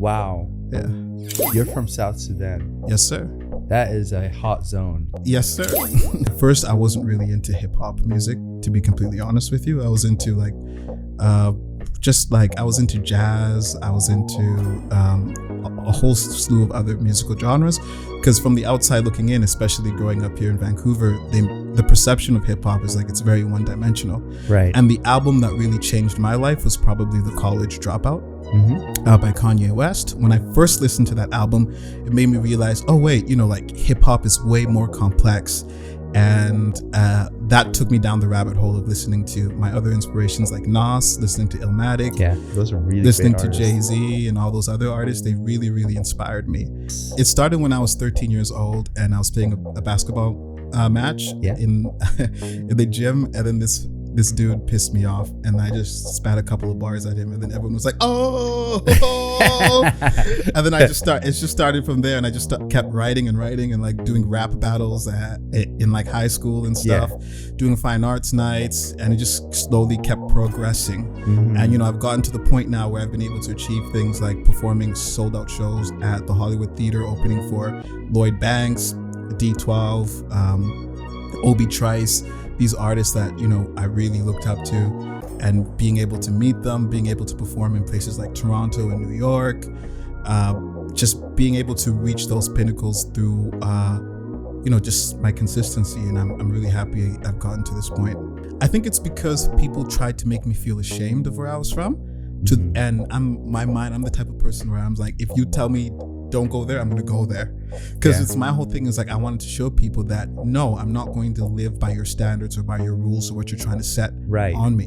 Wow. Yeah. You're from South Sudan. Yes, sir. That is a hot zone. Yes, sir. At first, I wasn't really into hip hop music, to be completely honest with you. I was into I was into jazz. I was into a whole slew of other musical genres. Because from the outside looking in, especially growing up here in Vancouver, the perception of hip hop is like it's very one dimensional. Right. And the album that really changed my life was probably The College Dropout. By Kanye West. When I first listened to that album, it made me realize, oh wait, hip hop is way more complex, and that took me down the rabbit hole of listening to my other inspirations like Nas, listening to Illmatic, those are really listening great to artists. Jay-Z and all those other artists. They really, really inspired me. It started when I was 13 years old and I was playing a basketball match in the gym, and then this dude pissed me off and I just spat a couple of bars at him, and then everyone was like, oh. And then it just started from there, and I just kept writing and like doing rap battles in like high school and stuff, doing fine arts nights, and it just slowly kept progressing. And I've gotten to the point now where I've been able to achieve things like performing sold out shows at the Hollywood Theater, opening for Lloyd Banks, D12, Obi Trice, these artists that I really looked up to, and being able to meet them, being able to perform in places like Toronto and New York, just being able to reach those pinnacles through just my consistency. And I'm really happy I've gotten to this point. I think it's because people tried to make me feel ashamed of where I was from, and I'm the type of person where I'm like, if you tell me don't go there, I'm gonna go there, because it's my whole thing is like, I wanted to show people that no, I'm not going to live by your standards or by your rules or what you're trying to set on me.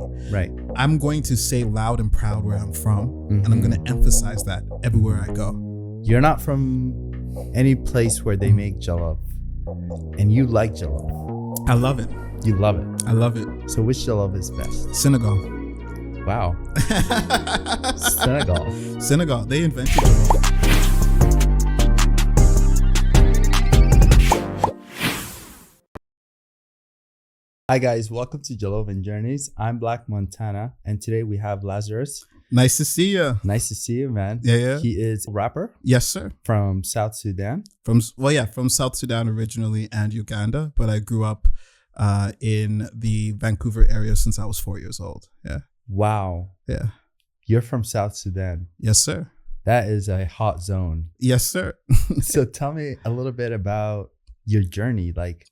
I'm going to say loud and proud where I'm from, and I'm going to emphasize that everywhere I go. You're not from any place where they make jollof, and you like jollof. I love it. You love it. I love it. So which jollof is best? Senegal. Wow. Senegal. They invented jollof. Hi guys, welcome to Jollof and Journeys. I'm Black Montana, and today we have Lazarous. Nice to see you. Nice to see you, man. Yeah. He is a rapper. Yes, sir. From South Sudan. From South Sudan originally and Uganda, but I grew up in the Vancouver area since I was 4 years old. Yeah. Wow. Yeah. You're from South Sudan. Yes, sir. That is a hot zone. Yes, sir. So tell me a little bit about your journey. Like,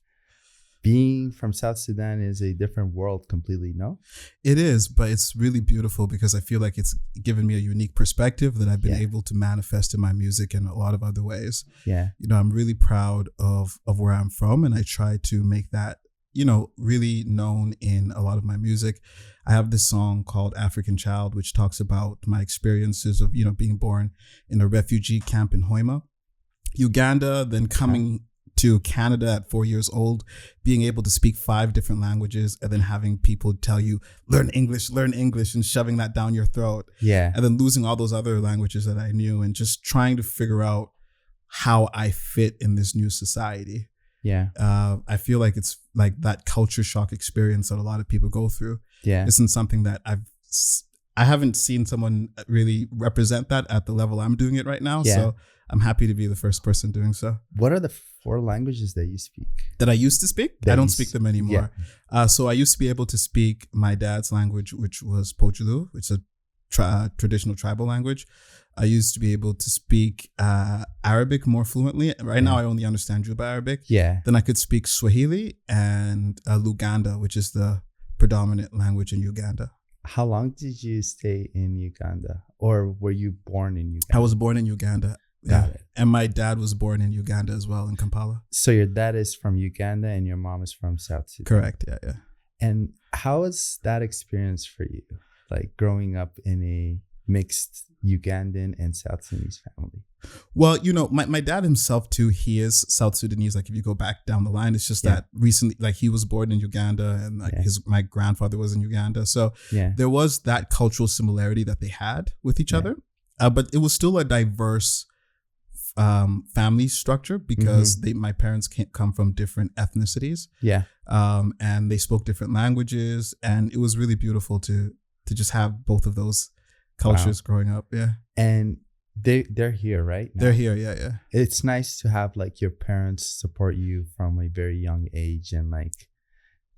being from South Sudan is a different world completely, no? It is, but it's really beautiful because I feel like it's given me a unique perspective that I've been able to manifest in my music in a lot of other ways. Yeah. I'm really proud of where I'm from, and I try to make that, really known in a lot of my music. I have this song called African Child, which talks about my experiences of, being born in a refugee camp in Hoima, Uganda, then coming to Canada at 4 years old, being able to speak 5 different languages, and then having people tell you, learn English, and shoving that down your throat. Yeah. And then losing all those other languages that I knew, and just trying to figure out how I fit in this new society. Yeah. I feel like it's like that culture shock experience that a lot of people go through. Yeah. Isn't something that I haven't seen someone really represent that at the level I'm doing it right now. Yeah. So I'm happy to be the first person doing so. What are the 4 languages that you speak? That I used to speak? I don't speak them anymore. Yeah. So I used to be able to speak my dad's language, which was Pochulu, which is a traditional tribal language. I used to be able to speak Arabic more fluently. Right now, I only understand Juba Arabic. Yeah. Then I could speak Swahili and Luganda, which is the predominant language in Uganda. How long did you stay in Uganda? Or were you born in Uganda? I was born in Uganda. Got it. And my dad was born in Uganda as well, in Kampala. So your dad is from Uganda and your mom is from South Sudan. Correct. Yeah. And how was that experience for you? Like growing up in a mixed Ugandan and South Sudanese family? Well, my dad himself too, he is South Sudanese. Like if you go back down the line, it's just that recently, like he was born in Uganda, and like my grandfather was in Uganda. So there was that cultural similarity that they had with each other. But it was still a diverse family structure because my parents come from different ethnicities. Yeah. And they spoke different languages, and it was really beautiful to just have both of those cultures growing up. Yeah. And they're here right now. They're here. Yeah, yeah. It's nice to have like your parents support you from a very young age and like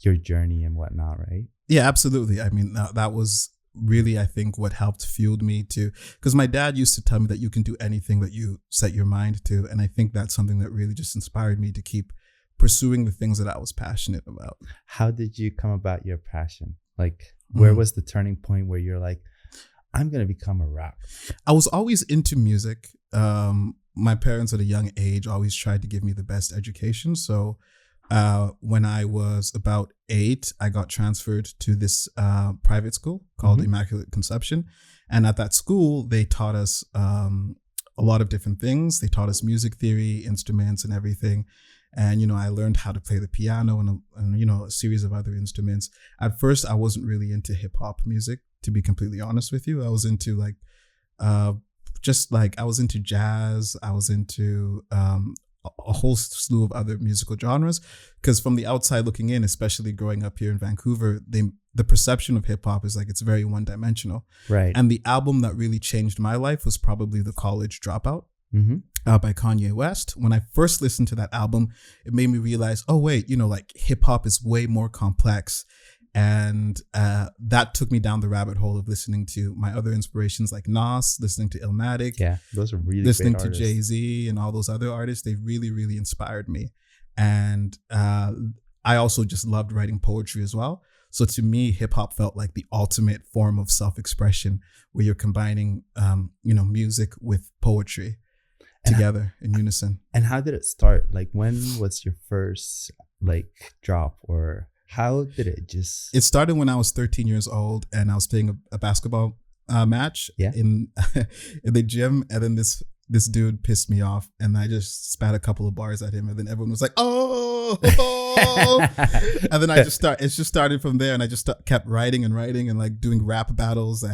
your journey and whatnot, right? Yeah, absolutely. I mean, that was really, I think, what helped fueled me to, because my dad used to tell me that you can do anything that you set your mind to. And I think that's something that really just inspired me to keep pursuing the things that I was passionate about. How did you come about your passion? Like, where was the turning point where you're like, I'm going to become a rapper? I was always into music. My parents at a young age always tried to give me the best education. So when I was about 8, I got transferred to this private school called Immaculate Conception. And at that school, they taught us a lot of different things. They taught us music theory, instruments, and everything. And, you know, I learned how to play the piano and you know, a series of other instruments. At first, I wasn't really into hip hop music, to be completely honest with you. I was into like, I was into jazz. I was into a whole slew of other musical genres. Because from the outside looking in, especially growing up here in Vancouver, the perception of hip hop is like it's very one dimensional. Right. And the album that really changed my life was probably The College Dropout. By Kanye West. When I first listened to that album, it made me realize, oh wait, you know, like hip hop is way more complex. And that took me down the rabbit hole of listening to my other inspirations like Nas, listening to Illmatic. Yeah, those are really listening great to artists. Jay-Z and all those other artists. They really, really inspired me. And I also just loved writing poetry as well. So to me, hip hop felt like the ultimate form of self-expression where you're combining, you know, music with poetry together in unison. And how did it start? Like, when was your first like drop, or how did it just? It started when I was 13 years old and I was playing a basketball match in the gym, and then this dude pissed me off and I just spat a couple of bars at him, and then everyone was like, oh. And then it just started from there, and I just kept writing and like doing rap battles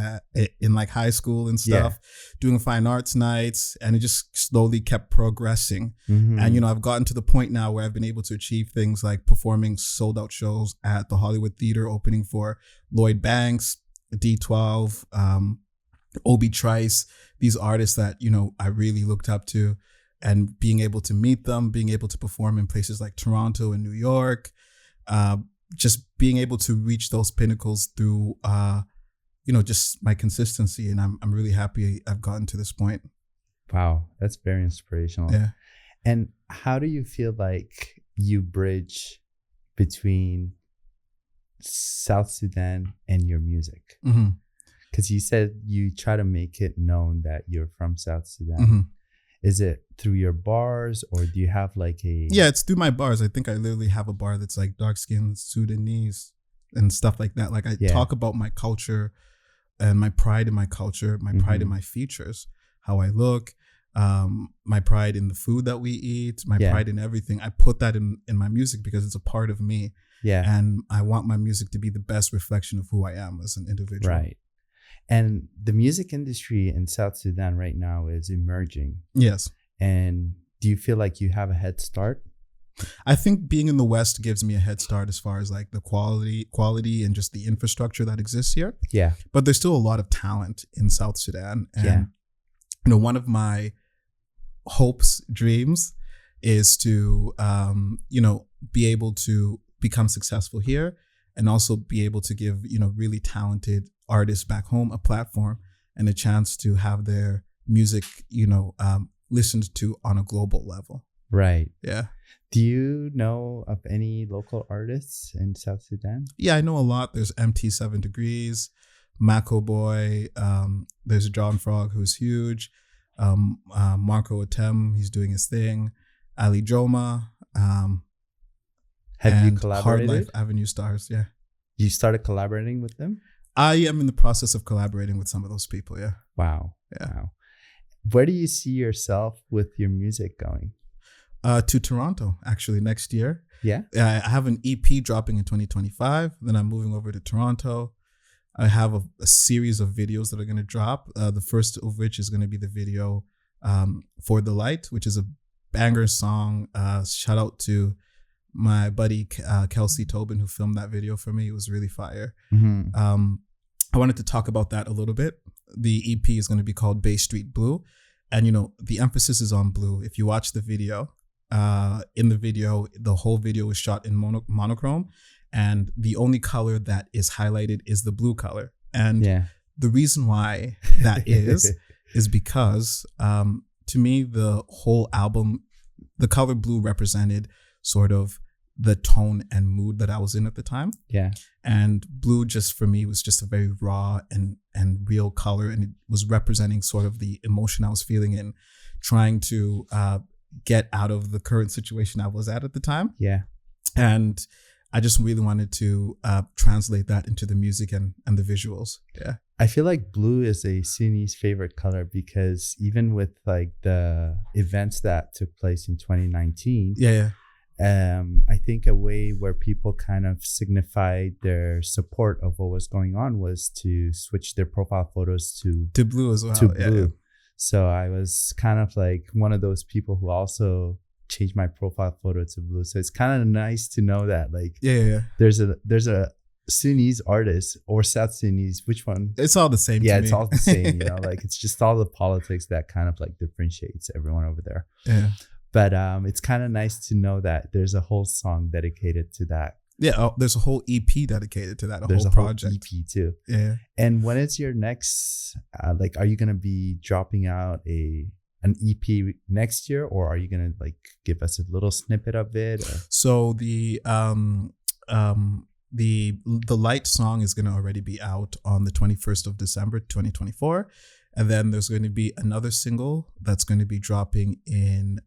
in like high school and stuff, doing fine arts nights, and it just slowly kept progressing. And you know, I've gotten to the point now where I've been able to achieve things like performing sold out shows at the Hollywood Theater, opening for Lloyd Banks, D12, Obi Trice, these artists that, you know, I really looked up to, and being able to meet them, being able to perform in places like Toronto and New York, just being able to reach those pinnacles through, you know, just my consistency. And I'm really happy I've gotten to this point. Wow, that's very inspirational. Yeah. And how do you feel like you bridge between South Sudan and your music? Because you said you try to make it known that you're from South Sudan. Is it through your bars, or do you have like a... Yeah, it's through my bars. I think I literally have a bar that's like dark skinned Sudanese and stuff like that. Like I talk about my culture and my pride in my culture, my pride in my features, how I look, my pride in the food that we eat, my pride in everything. I put that in my music because it's a part of me. Yeah. And I want my music to be the best reflection of who I am as an individual. Right. And the music industry in South Sudan right now is emerging. Yes. And do you feel like you have a head start? I think being in the West gives me a head start as far as like the quality and just the infrastructure that exists here. Yeah. But there's still a lot of talent in South Sudan. And, you know, one of my hopes, dreams is to, you know, be able to become successful here and also be able to give, you know, really talented artists back home a platform and a chance to have their music, you know, listened to on a global level. Right. Yeah. Do you know of any local artists in South Sudan? Yeah, I know a lot. There's MT 7 Degrees, Mako Boy. There's John Frog, who's huge. Marco Atem, he's doing his thing. Ali Joma. Have you collaborated? Hard Life Avenue Stars, yeah. You started collaborating with them? I am in the process of collaborating with some of those people, yeah. Wow. Yeah. Wow. Where do you see yourself with your music going? To Toronto, actually, next year. Yeah? I have an EP dropping in 2025. Then I'm moving over to Toronto. I have a series of videos that are going to drop. The first of which is going to be the video For the Light, which is a banger song. Shout out to my buddy Kelsey Tobin, who filmed that video for me. It was really fire. I wanted to talk about that a little bit. The EP is going to be called Bay Street Blue, and the emphasis is on blue. If you watch the video, in the video, the whole video was shot in monochrome, and the only color that is highlighted is the blue color. And the reason why that is because to me, the whole album, the color blue represented sort of the tone and mood that I was in at the time. Yeah. And blue just for me was just a very raw and real color. And it was representing sort of the emotion I was feeling and trying to get out of the current situation I was at the time. Yeah. And I just really wanted to translate that into the music and the visuals. Yeah. I feel like blue is a Sunni's favorite color because even with like the events that took place in 2019, I think a way where people kind of signified their support of what was going on was to switch their profile photos to blue as well. To blue. Yeah. So I was kind of like one of those people who also changed my profile photo to blue. So it's kind of nice to know that like there's a Sunnis artist or South Sunnis, which one? It's all the same. Yeah, to it's me. all the same. Like it's just all the politics that kind of like differentiates everyone over there. Yeah. But it's kind of nice to know that there's a whole song dedicated to that. Yeah, there's a whole EP dedicated to that. There's whole project. EP too. Yeah. And when is your next? Are you gonna be dropping out an EP next year, or are you gonna like give us a little snippet of it? Or? So the Light song is gonna already be out on the 21st of December, 2024. And then there's going to be another single that's going to be dropping in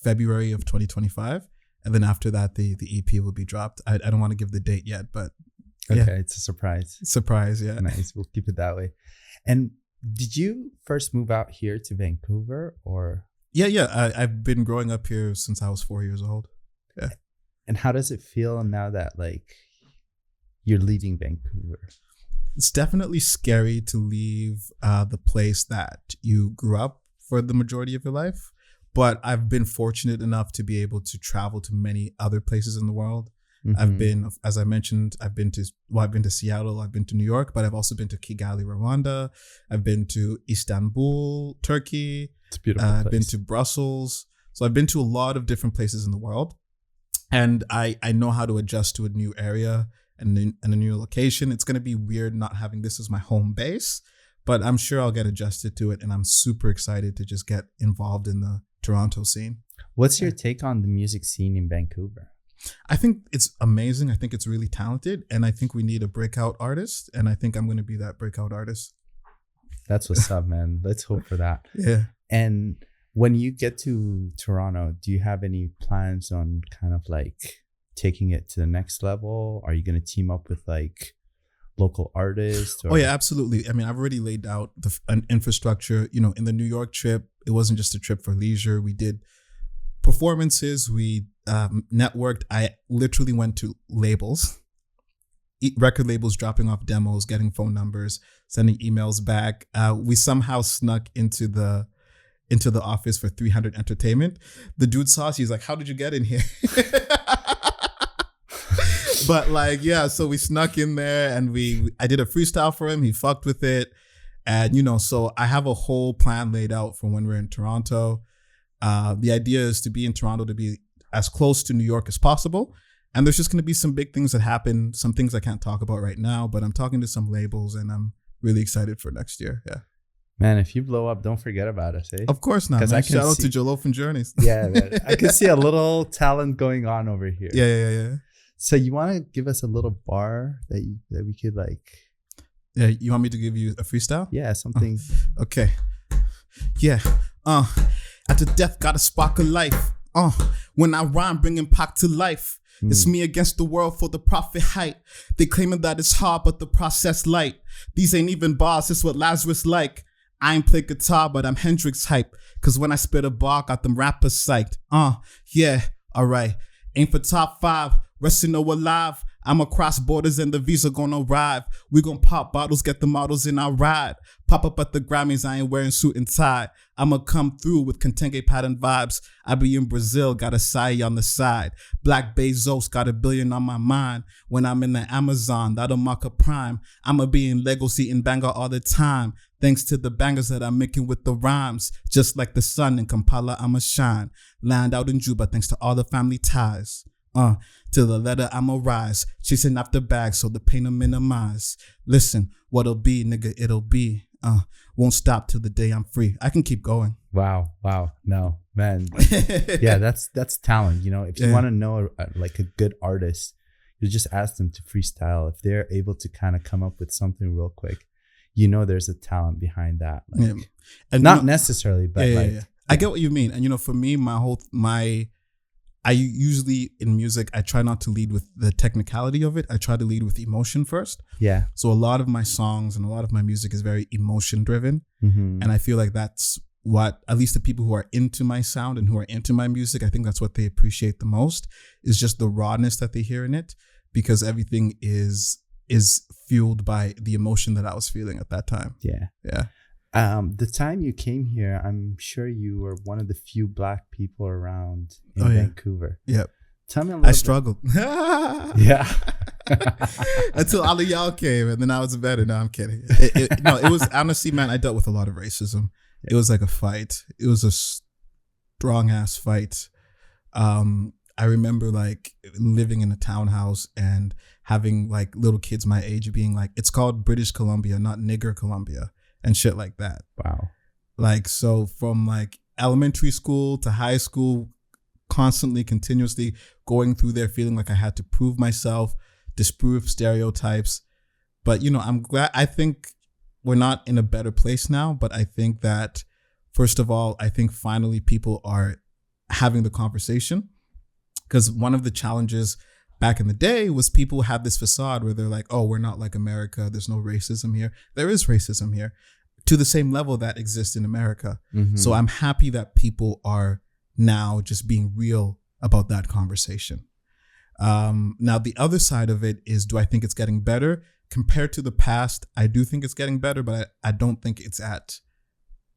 February of 2025. And then after that, the EP will be dropped. I don't want to give the date yet, but it's a surprise. Surprise, yeah. Nice. We'll keep it that way. And did you first move out here to Vancouver or? Yeah. I've been growing up here since I was 4 years old. Yeah. And how does it feel now that like you're leaving Vancouver? It's definitely scary to leave the place that you grew up for the majority of your life. But I've been fortunate enough to be able to travel to many other places in the world. Mm-hmm. I've been, as I mentioned, I've been to Seattle, I've been to New York, but I've also been to Kigali, Rwanda. I've been to Istanbul, Turkey. It's a beautiful place. I've been to Brussels. So I've been to a lot of different places in the world. And I know how to adjust to a new area and a new location. It's going to be weird not having this as my home base, but I'm sure I'll get adjusted to it. And I'm super excited to just get involved in the Toronto scene. What's your take on the music scene in Vancouver? I think it's amazing. I think it's really talented. And I think we need a breakout artist. And I think I'm going to be that breakout artist. That's what's up, man. Let's hope for that. Yeah. And when you get to Toronto, do you have any plans on kind of like taking it to the next level? Are you going to team up with like local artists? Or? Oh yeah, absolutely. I mean, I've already laid out an infrastructure. In the New York trip, it wasn't just a trip for leisure. We did performances. We networked. I literally went to labels, record labels, dropping off demos, getting phone numbers, sending emails back. We somehow snuck into the office for 300 Entertainment. The dude saw us. He's like, "How did you get in here?" But like, yeah, so we snuck in there and I did a freestyle for him. He fucked with it. And, so I have a whole plan laid out for when we're in Toronto. The idea is to be in Toronto, to be as close to New York as possible. And there's just going to be some big things that happen, some things I can't talk about right now, but I'm talking to some labels and I'm really excited for next year. Yeah. Man, if you blow up, don't forget about us, eh? Of course not. Man. Shout out to Jollof and Journeys. Yeah, man. I can see a little talent going on over here. Yeah. So you want to give us a little bar that we could like? Yeah, you want me to give you a freestyle? Yeah, something. Okay. Yeah. After death, got a spark of life. When I rhyme, bringing Pac to life. It's me against the world for the profit height. They claiming that it's hard, but the process light. These ain't even bars. This what Lazarus like. I ain't play guitar, but I'm Hendrix hype. Cause when I spit a bar, got them rappers psyched. Yeah. All right. Aim for top 5. Resting or alive, I'ma cross borders and the visa gonna arrive. We gon' pop bottles, get the models in our ride. Pop up at the Grammys, I ain't wearing suit and tie. I'ma come through with Contenge pattern vibes. I be in Brazil, got a Sai on the side. Black Bezos, got $1 billion on my mind. When I'm in the Amazon, that'll mark a prime. I'ma be in Legacy in Bangor all the time. Thanks to the bangers that I'm making with the rhymes. Just like the sun in Kampala, I'ma shine. Land out in Juba, thanks to all the family ties. To the letter I'ma rise. Chasing after bags so the pain will minimize. Listen, what'll be, nigga, it'll be. Won't stop till the day I'm free. I can keep going. Wow. No, man. Yeah, that's talent. You know, if you want to know like a good artist, you just ask them to freestyle. If they're able to kind of come up with something real quick, you know there's a talent behind that. Like, and not necessarily, but I get what you mean. And you know, for me, I usually in music, I try not to lead with the technicality of it. I try to lead with emotion first. Yeah. So a lot of my songs and a lot of my music is very emotion driven. Mm-hmm. And I feel like that's what, at least the people who are into my sound and who are into my music, I think that's what they appreciate the most, is just the rawness that they hear in it, because everything is fueled by the emotion that I was feeling at that time. Yeah. Yeah. The time you came here, I'm sure you were one of the few Black people around in Vancouver. Yep. Tell me a little I struggled. Yeah. Until all of y'all came, and then I was better. No, I'm kidding. It was honestly, man, I dealt with a lot of racism. It was like a fight. It was a strong ass fight. I remember like living in a townhouse and having like little kids my age being like, it's called British Columbia, not Nigger Columbia. And shit like that. Wow. Like, so from like elementary school to high school, constantly, continuously going through there, feeling like I had to prove myself, disprove stereotypes. But, you know, I'm glad, I think we're not in a better place now, but I think that, first of all, I think finally people are having the conversation, because one of the challenges back in the day was people had this facade where they're like, oh, we're not like America. There's no racism here. There is racism here to the same level that exists in America. Mm-hmm. So I'm happy that people are now just being real about that conversation. Now, the other side of it is, do I think it's getting better? Compared to the past, I do think it's getting better, but I don't think it's at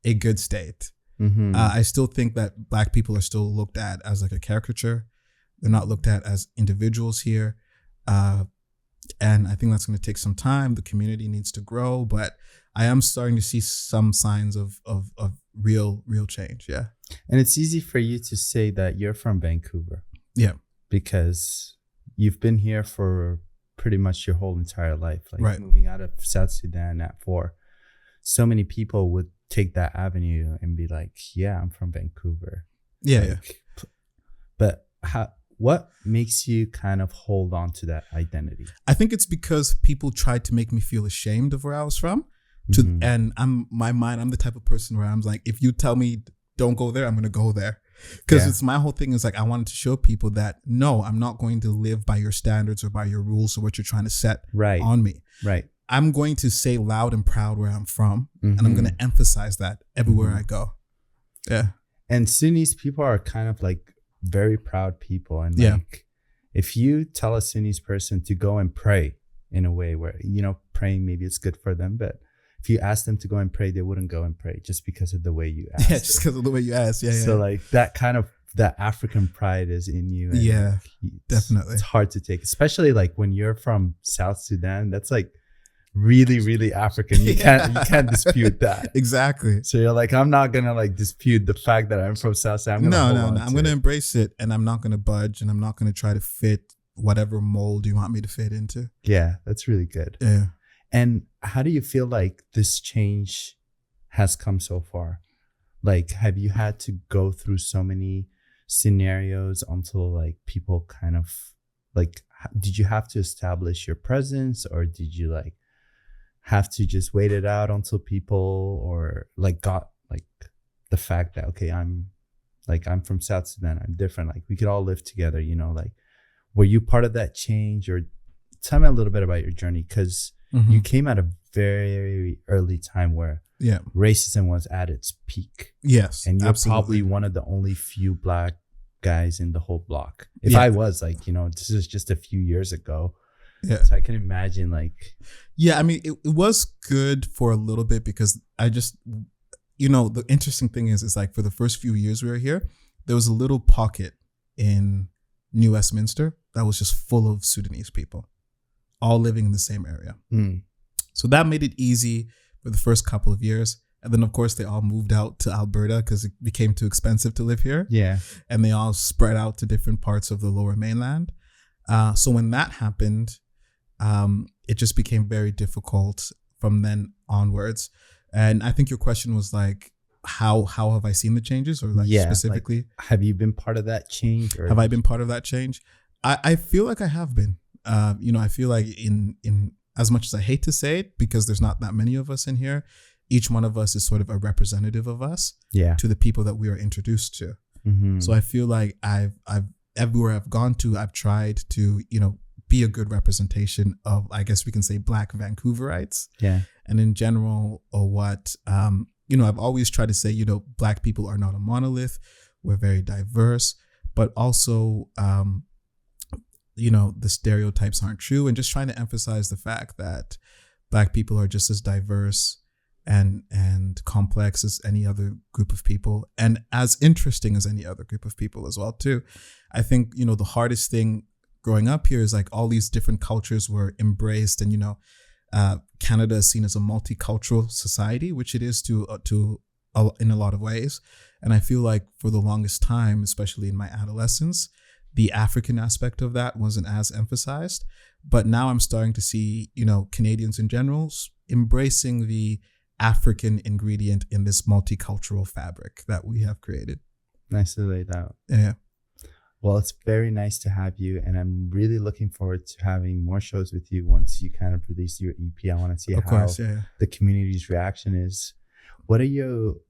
a good state. Mm-hmm. I still think that Black people are still looked at as like a caricature. They're not looked at as individuals here. And I think that's going to take some time. The community needs to grow, but I am starting to see some signs of real change. Yeah. And it's easy for you to say that you're from Vancouver. Yeah. Because you've been here for pretty much your whole entire life. Like right. Moving out of South Sudan at 4. So many people would take that avenue and be like, yeah, I'm from Vancouver. Yeah. Like, yeah. But what makes you kind of hold on to that identity? I think it's because people tried to make me feel ashamed of where I was from. Mm-hmm. And I'm the type of person where I'm like, if you tell me don't go there, I'm going to go there. Because it's my whole thing is like, I wanted to show people that, no, I'm not going to live by your standards or by your rules or what you're trying to set on me. Right. I'm going to say loud and proud where I'm from. Mm-hmm. And I'm going to emphasize that everywhere I go. Yeah. And Sunnis people are kind of like very proud people. And like, if you tell a Sunnis person to go and pray in a way where, you know, praying, maybe it's good for them, but if you ask them to go and pray, they wouldn't go and pray just because of the way you asked. Yeah, just because of the way you asked. Yeah. So like that kind of, that African pride is in you. And yeah, definitely. It's hard to take, especially like when you're from South Sudan. That's like really, really African. You can't dispute that. Exactly. So you're like, I'm not gonna like dispute the fact that I'm from South Sudan. No. I'm gonna embrace it, and I'm not gonna budge, and I'm not gonna try to fit whatever mold you want me to fit into. Yeah, that's really good. Yeah. And how do you feel like this change has come so far? Like, have you had to go through so many scenarios until like people kind of like, did you have to establish your presence, or did you like have to just wait it out until people or like got like the fact that, okay, I'm from South Sudan, I'm different, like we could all live together, you know? Like, were you part of that change? Or tell me a little bit about your journey, because you came at a very early time where racism was at its peak. Yes, and you're probably one of the only few Black guys in the whole block. If I was like, you know, this is just a few years ago, Yeah. So I can imagine like. Yeah, I mean, it was good for a little bit because I just, the interesting thing is like for the first few years we were here, there was a little pocket in New Westminster that was just full of Sudanese people, all living in the same area. So that made it easy for the first couple of years. And then, of course, they all moved out to Alberta because it became too expensive to live here. Yeah. And they all spread out to different parts of the Lower Mainland. So when that happened, it just became very difficult from then onwards. And I think your question was like, how have I seen the changes, or like specifically? Like, have you been part of that change? Or have I been part of that change? I feel like I have been. I feel like in as much as I hate to say it, because there's not that many of us in here, each one of us is sort of a representative of us to the people that we are introduced to. So I feel like I've everywhere I've gone to, I've tried to, be a good representation of, I guess we can say, Black Vancouverites. Yeah. And in general, or what, I've always tried to say, Black people are not a monolith. We're very diverse, but also, the stereotypes aren't true, and just trying to emphasize the fact that Black people are just as diverse and complex as any other group of people, and as interesting as any other group of people as well too. I think, the hardest thing growing up here is like all these different cultures were embraced, and Canada is seen as a multicultural society, which it is in a lot of ways. And I feel like for the longest time, especially in my adolescence, the African aspect of that wasn't as emphasized. But now I'm starting to see, Canadians in general embracing the African ingredient in this multicultural fabric that we have created. Nicely laid out. Yeah. Well, it's very nice to have you, and I'm really looking forward to having more shows with you once you kind of release your EP. I want to see the community's reaction is. Have you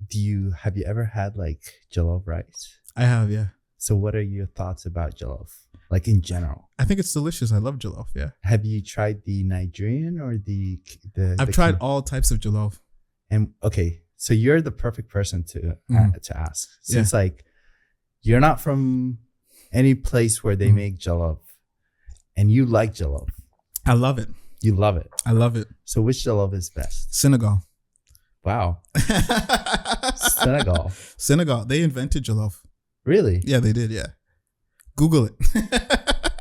ever had like jollof rice? I have, yeah. So what are your thoughts about jollof, like in general? I think it's delicious. I love jollof, yeah. Have you tried the Nigerian or the I've tried all types of jollof. And okay, so you're the perfect person to ask. Since like you're not from any place where they make jollof, and you like jollof. I love it. You love it. I love it. So which jollof is best? Senegal. Wow. Senegal. They invented jollof. Really? Yeah, they did. Yeah. Google it.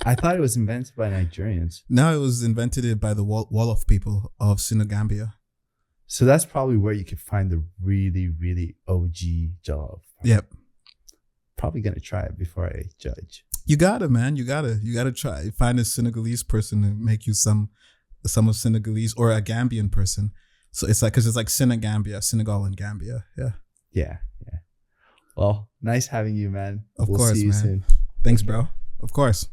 I thought it was invented by Nigerians. No, it was invented by the Wolof people of Senegambia. So that's probably where you could find the really, really OG jollof. Yep. Probably gonna try it before I judge. You gotta, man. You gotta try. Find a Senegalese person to make you some of Senegalese, or a Gambian person. So it's like, because it's like Senegambia, Senegal and Gambia. Yeah. Yeah. Yeah. Well, nice having you, man. Of course, see you soon. Thanks, bro. Of course.